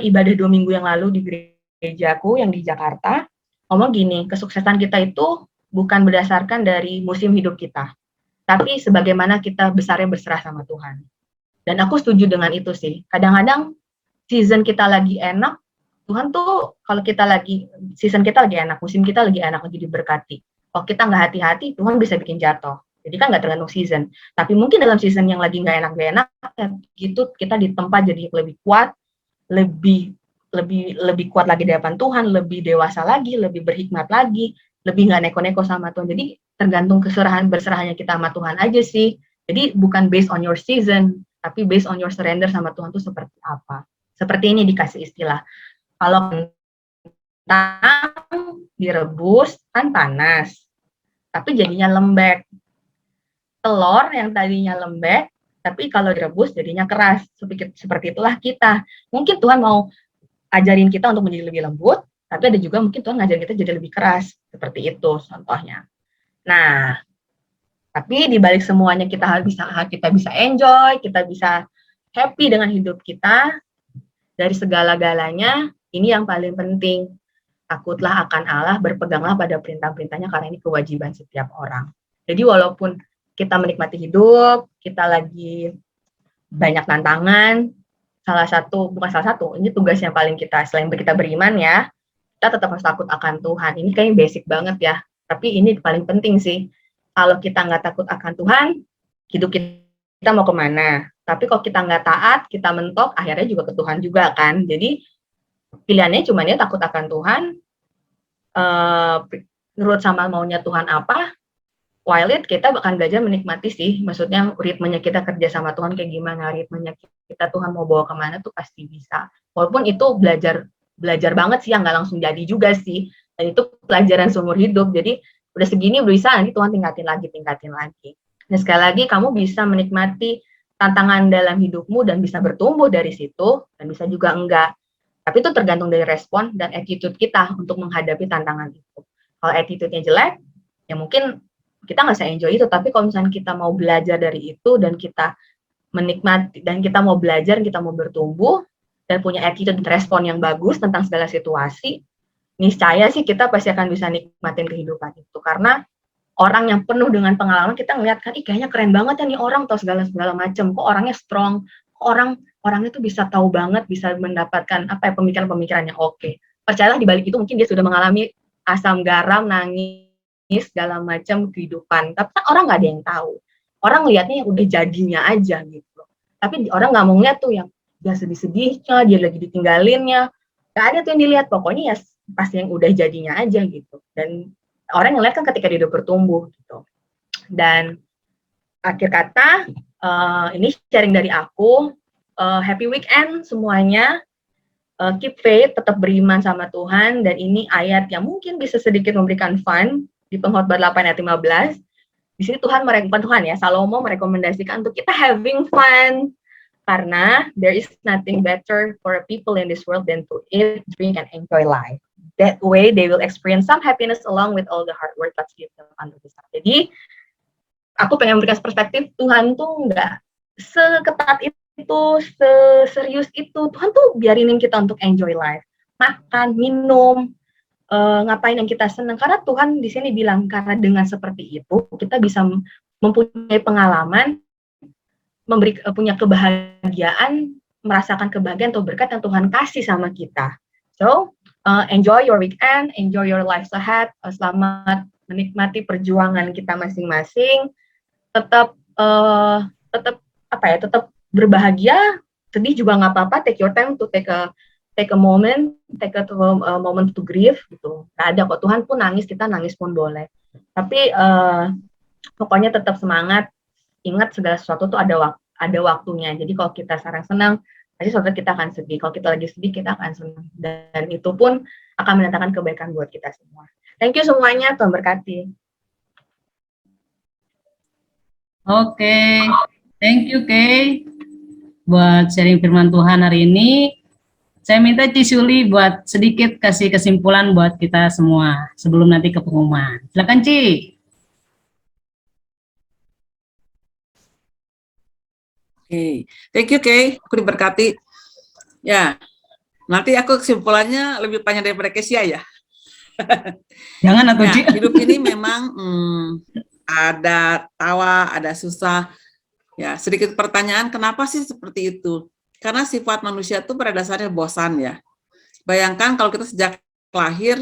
ibadah 2 minggu yang lalu di gerejaku yang di Jakarta, ngomong gini, kesuksesan kita itu bukan berdasarkan dari musim hidup kita, tapi sebagaimana kita besarnya berserah sama Tuhan. Dan aku setuju dengan itu sih. Kadang-kadang season kita lagi enak, Tuhan tuh kalau season kita lagi enak, musim kita lagi enak, lagi diberkati. Kalau kita nggak hati-hati, Tuhan bisa bikin jatuh. Jadi kan nggak tergantung season. Tapi mungkin dalam season yang lagi nggak enak, gitu kita ditempa jadi lebih kuat, lebih kuat lagi di hadapan Tuhan, lebih dewasa lagi, lebih berhikmat lagi, lebih nggak neko-neko sama Tuhan. Jadi tergantung berserahnya kita sama Tuhan aja sih. Jadi bukan based on your season, tapi based on your surrender sama Tuhan tuh seperti apa. Seperti ini dikasih istilah. Kalau kentang direbus kan panas, tapi jadinya lembek. Telur yang tadinya lembek tapi kalau direbus jadinya keras. Seperti itulah kita. Mungkin Tuhan mau ajarin kita untuk menjadi lebih lembut, tapi ada juga mungkin Tuhan ngajarin kita jadi lebih keras. Seperti itu contohnya. Nah, tapi di balik semuanya kita bisa enjoy, kita bisa happy dengan hidup kita dari segala-galanya. Ini yang paling penting. Takutlah akan Allah, berpeganglah pada perintah-perintahnya karena ini kewajiban setiap orang. Jadi walaupun kita menikmati hidup, kita lagi banyak tantangan, bukan salah satu, ini tugas yang paling kita, selain kita beriman ya, kita tetap harus takut akan Tuhan. Ini kayaknya basic banget ya, tapi ini paling penting sih. Kalau kita nggak takut akan Tuhan, hidup kita mau kemana? Tapi kalau kita nggak taat, kita mentok, akhirnya juga ke Tuhan juga kan. Jadi pilihannya cuma dia takut akan Tuhan, nurut sama maunya Tuhan apa, while kita bakal belajar menikmati sih, maksudnya ritmenya kita kerja sama Tuhan kayak gimana, ritmenya kita Tuhan mau bawa kemana tuh pasti bisa. Walaupun itu belajar banget sih, yang nggak langsung jadi juga sih, dan itu pelajaran seumur hidup. Jadi udah segini bisa, nanti Tuhan tingkatin lagi. Dan sekali lagi kamu bisa menikmati tantangan dalam hidupmu dan bisa bertumbuh dari situ, dan bisa juga enggak. Tapi itu tergantung dari respon dan attitude kita untuk menghadapi tantangan itu. Kalau attitude-nya jelek, ya mungkin kita nggak bisa enjoy itu. Tapi kalau misalnya kita mau belajar dari itu, dan kita menikmati, dan kita mau belajar, kita mau bertumbuh, dan punya attitude dan respon yang bagus tentang segala situasi, niscaya sih kita pasti akan bisa nikmatin kehidupan itu. Karena orang yang penuh dengan pengalaman, kita ngeliat kan, kayaknya keren banget ya nih orang, tahu segala macam, kok orangnya strong, kok orangnya tuh bisa tahu banget, bisa mendapatkan pemikiran-pemikirannya oke. Percayalah di balik itu mungkin dia sudah mengalami asam garam, nangis, segala macam kehidupan. Tapi kan orang nggak ada yang tahu. Orang lihatnya yang udah jadinya aja gitu. Tapi orang nggak mau ngeliat tuh yang dia sedih-sedihnya, dia lagi ditinggalinnya. Nggak ada tuh yang dilihat. Pokoknya ya pasti yang udah jadinya aja gitu. Dan orang yang lihat kan ketika dia udah bertumbuh gitu. Dan akhir kata, ini sharing dari aku. Happy weekend semuanya. Keep faith, tetap beriman sama Tuhan. Dan ini ayat yang mungkin bisa sedikit memberikan fun di Pengkhotbah 8 ayat 15. Di sini Salomo merekomendasikan untuk kita having fun. Karena there is nothing better for people in this world than to eat, drink, and enjoy life. That way they will experience some happiness along with all the hard work that's given under the sun. Jadi aku pengen memberikan perspektif, Tuhan tuh nggak seketat itu, serius itu. Tuhan tuh biarinin kita untuk enjoy life, makan, minum, ngapain yang kita senang. Karena Tuhan di sini bilang, karena dengan seperti itu kita bisa mempunyai pengalaman, punya kebahagiaan, merasakan kebahagiaan atau berkat yang Tuhan kasih sama kita. So enjoy your weekend, enjoy your life ahead. Selamat menikmati perjuangan kita masing-masing. Tetap berbahagia. Sedih juga nggak apa-apa. Take your time to take a moment, moment to grieve gitu. Nggak ada kok, Tuhan pun nangis, kita nangis pun boleh. Tapi pokoknya tetap semangat. Ingat segala sesuatu tuh ada waktunya. Jadi kalau kita sekarang senang, pasti suatu kita akan sedih. Kalau kita lagi sedih, kita akan senang. Dan itu pun akan mendatangkan kebaikan buat kita semua. Thank you semuanya, Tuhan berkati. Oke, thank you Kay buat sharing firman Tuhan hari ini. Saya minta Cisuli buat sedikit kasih kesimpulan buat kita semua sebelum nanti ke pengumuman. Silakan Ci. Oke, thank you Kay, aku diberkati. Ya, nanti aku kesimpulannya lebih panjang daripada Kesia ya. Jangan aku Ci. Hidup ini memang ada tawa, ada susah. Ya, sedikit pertanyaan, kenapa sih seperti itu? Karena sifat manusia itu pada dasarnya bosan ya. Bayangkan kalau kita sejak lahir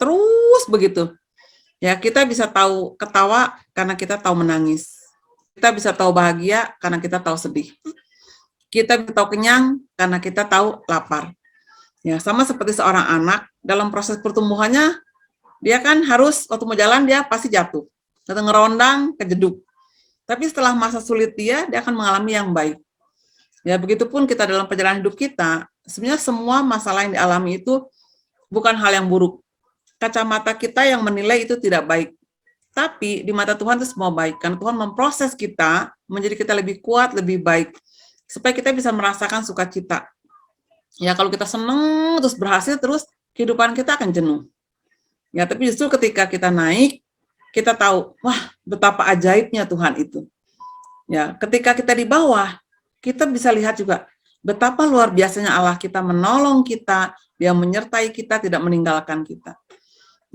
terus begitu. Ya, kita bisa tahu ketawa karena kita tahu menangis. Kita bisa tahu bahagia karena kita tahu sedih. Kita bisa tahu kenyang karena kita tahu lapar. Ya, sama seperti seorang anak dalam proses pertumbuhannya, dia kan harus waktu mau jalan dia pasti jatuh. Atau ngerondang, kejeduk. Tapi setelah masa sulit dia akan mengalami yang baik. Ya, begitupun kita dalam perjalanan hidup kita, sebenarnya semua masalah yang dialami itu bukan hal yang buruk. Kacamata kita yang menilai itu tidak baik. Tapi di mata Tuhan itu semua baik, karena Tuhan memproses kita menjadi kita lebih kuat, lebih baik, supaya kita bisa merasakan sukacita. Ya, kalau kita senang terus berhasil terus, kehidupan kita akan jenuh. Ya, tapi justru ketika kita naik, kita tahu, wah, betapa ajaibnya Tuhan itu. Ya, ketika kita di bawah, kita bisa lihat juga betapa luar biasanya Allah kita menolong kita, Dia menyertai kita, tidak meninggalkan kita.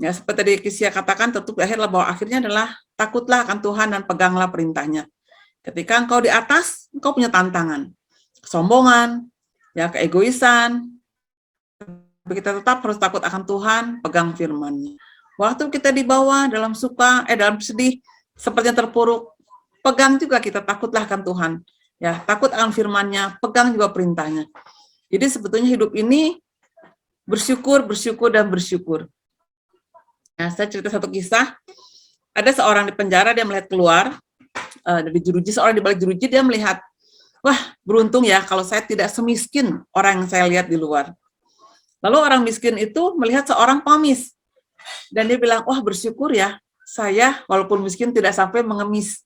Ya, seperti tadi Kisia katakan, tentu akhirnya bahwa akhirnya adalah takutlah akan Tuhan dan peganglah perintahnya. Ketika engkau di atas, engkau punya tantangan, kesombongan, ya keegoisan. Kita tetap harus takut akan Tuhan, pegang firman-Nya. Waktu kita di bawah, dalam suka, dalam sedih, sepertinya terpuruk, pegang juga kita, takutlah akan Tuhan. Ya, takut akan firman-Nya, pegang juga perintahnya. Jadi sebetulnya hidup ini bersyukur, bersyukur, dan bersyukur. Nah, saya cerita satu kisah. Ada seorang di penjara, dia melihat keluar dari jeruji, seorang di balik jeruji, dia melihat, wah, beruntung ya kalau saya tidak semiskin orang yang saya lihat di luar. Lalu orang miskin itu melihat seorang pengemis. Dan dia bilang, wah, bersyukur ya, saya walaupun miskin tidak sampai mengemis.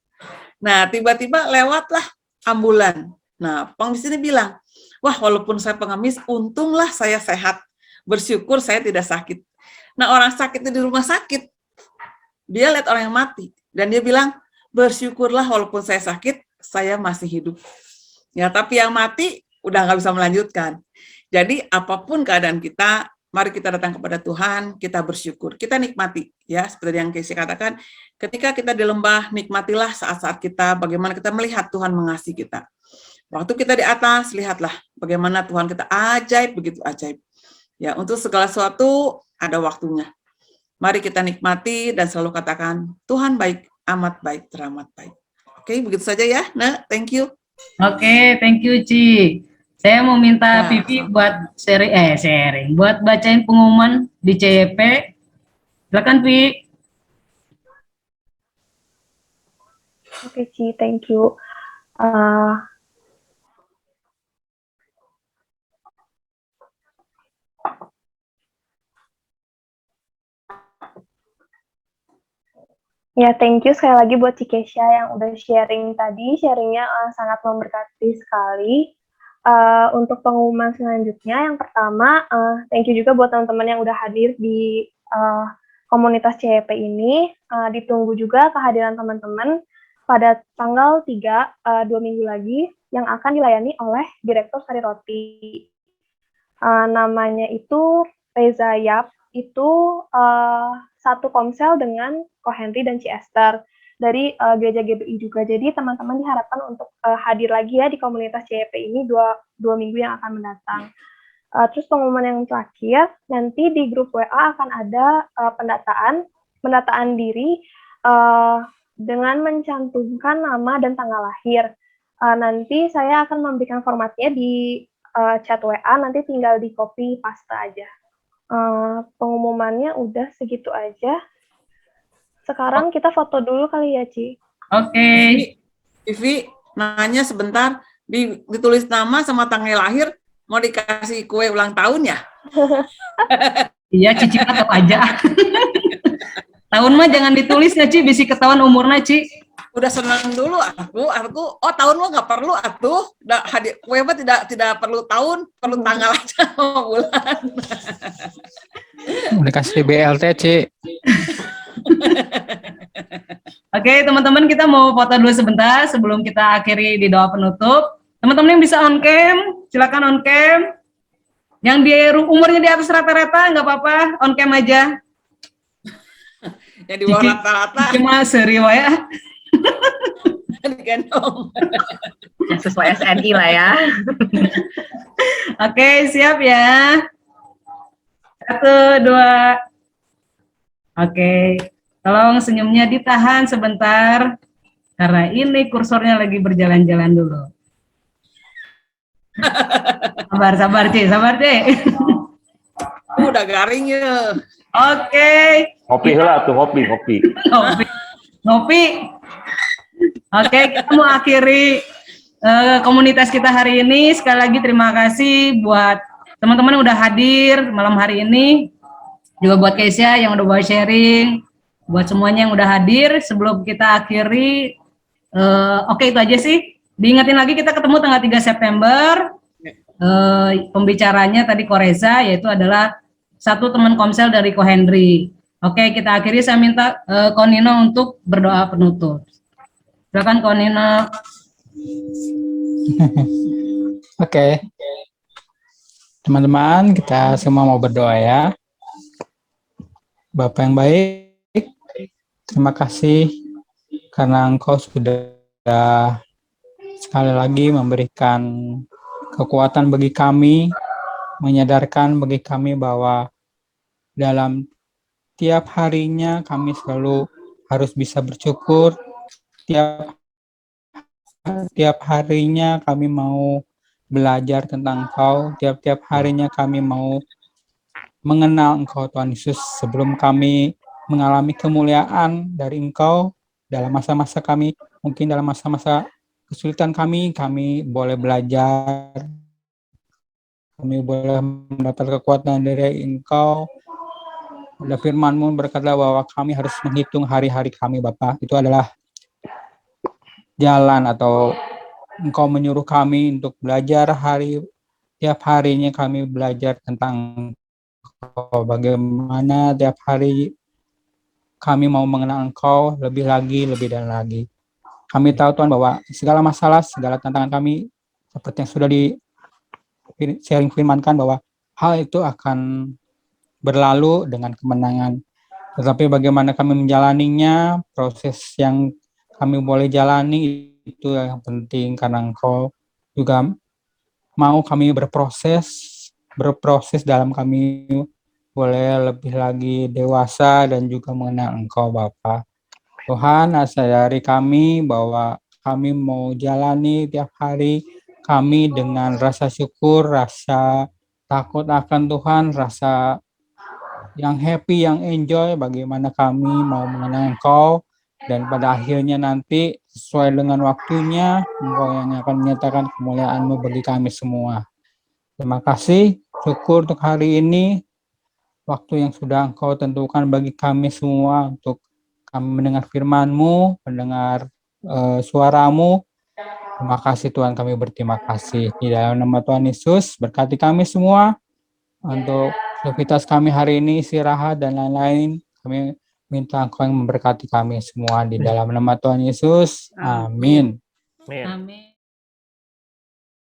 Nah, tiba-tiba lewatlah ambulan. Nah, pengemis ini bilang, wah, walaupun saya pengemis, untunglah saya sehat. Bersyukur saya tidak sakit. Nah, orang sakit itu di rumah sakit, dia lihat orang yang mati, dan dia bilang, bersyukurlah walaupun saya sakit, saya masih hidup. Ya, tapi yang mati udah nggak bisa melanjutkan. Jadi apapun keadaan kita, mari kita datang kepada Tuhan, kita bersyukur, kita nikmati. Ya, seperti yang Kesi katakan, ketika kita di lembah, nikmatilah saat-saat kita, bagaimana kita melihat Tuhan mengasihi kita. Waktu kita di atas, lihatlah bagaimana Tuhan kita ajaib, begitu ajaib. Ya, untuk segala sesuatu ada waktunya. Mari kita nikmati dan selalu katakan, Tuhan baik, amat baik, teramat baik. Oke, begitu saja ya. Nah, thank you. Oke, thank you, Ci. Saya mau minta Ya, Pipi buat sharing, buat bacain pengumuman di CYP. Silakan, Pi. Oke, Ci, thank you. Ya, thank you sekali lagi buat Cikesha yang udah sharing tadi. Sharingnya sangat memberkati sekali. Untuk pengumuman selanjutnya, yang pertama, thank you juga buat teman-teman yang udah hadir di komunitas CYP ini. Ditunggu juga kehadiran teman-teman pada tanggal 3, 2 minggu lagi, yang akan dilayani oleh Direktur Sari Roti. Namanya itu Reza Yap, itu satu komsel dengan Ko Henry dan Ci Esther dari Gereja GBI juga. Jadi teman-teman diharapkan untuk hadir lagi ya di komunitas CYP ini dua minggu yang akan mendatang. Terus pengumuman yang terakhir, nanti di grup WA akan ada pendataan diri dengan mencantumkan nama dan tanggal lahir. Nanti saya akan memberikan formatnya di chat WA, nanti tinggal di copy paste aja. Pengumumannya udah segitu aja. Sekarang kita foto dulu kali ya, Ci. Oke. Vivi, nanya sebentar, ditulis nama sama tanggal lahir, mau dikasih kue ulang tahun ya? Iya, Cici tetap aja. Tahun mah jangan ditulis ya, Ci, bisi ketahuan umurnya, Ci. Udah senang dulu aku, oh tahun mah nggak perlu atuh, kue mah tidak perlu tahun, perlu tanggal aja sama bulan. Boleh kasih BLT, Ci. Oke, teman-teman, kita mau foto dulu sebentar sebelum kita akhiri di doa penutup. Teman-teman yang bisa on cam, silakan on cam. Yang di umurnya di atas rata-rata nggak apa-apa, on cam aja. Yang di bawah rata-rata. Cuma seriwaya. Digendong. Ya, sesuai SNI lah ya. Oke, siap ya. 1, 2. Oke, tolong senyumnya ditahan sebentar, karena ini kursornya lagi berjalan-jalan dulu. Sabar, Ci, sabar, Ci. Udah garing ya. Oke. Ngopi lah tuh, ngopi. Ngopi. Oke, kita mau akhiri komunitas kita hari ini. Sekali lagi terima kasih buat teman-teman yang udah hadir malam hari ini. Juga buat Kesia yang udah bawa sharing. buat semuanya yang udah hadir. Sebelum kita akhiri, oke, itu aja sih. Diingetin lagi kita ketemu tanggal 3 September. Pembicaranya tadi Ko Reza, yaitu adalah satu teman Komsel dari Ko Henry. Oke, kita akhiri. Saya minta Ko Nino untuk berdoa penutup. Silakan Ko Nino. Oke. Teman-teman, kita semua mau berdoa ya. Bapak yang baik, terima kasih karena Engkau sudah sekali lagi memberikan kekuatan bagi kami, menyadarkan bagi kami bahwa dalam tiap harinya kami selalu harus bisa bersyukur. Tiap harinya kami mau belajar tentang Engkau, tiap-tiap harinya kami mau mengenal Engkau Tuhan Yesus sebelum kami mengalami kemuliaan dari Engkau dalam masa-masa kami, mungkin dalam masa-masa kesulitan kami boleh belajar, kami boleh mendapat kekuatan dari Engkau. Ada firman-Mu berkata bahwa kami harus menghitung hari-hari kami, Bapa. Itu adalah jalan atau Engkau menyuruh kami untuk belajar tiap harinya kami belajar tentang Engkau. Bagaimana tiap hari kami mau mengenal Engkau lebih dan lagi. Kami tahu Tuhan bahwa segala masalah, segala tantangan kami seperti yang sudah di sharing firmankan bahwa hal itu akan berlalu dengan kemenangan. Tetapi bagaimana kami menjalaninya, proses yang kami boleh jalani itu yang penting karena Engkau juga mau kami berproses dalam kami boleh lebih lagi dewasa dan juga mengenal Engkau Bapa. Tuhan, sadari kami bahwa kami mau jalani tiap hari kami dengan rasa syukur, rasa takut akan Tuhan, rasa yang happy, yang enjoy, bagaimana kami mau mengenal Engkau, dan pada akhirnya nanti sesuai dengan waktunya, Engkau yang akan menyatakan kemuliaan-Mu bagi kami semua. Terima kasih, syukur untuk hari ini, waktu yang sudah Engkau tentukan bagi kami semua, untuk kami mendengar firman-Mu, mendengar suara-Mu. Terima kasih Tuhan, kami berterima kasih. Di dalam nama Tuhan Yesus, berkati kami semua, untuk aktivitas kami hari ini, istirahat dan lain-lain. Kami minta Engkau yang memberkati kami semua di dalam nama Tuhan Yesus. Amin. Amin.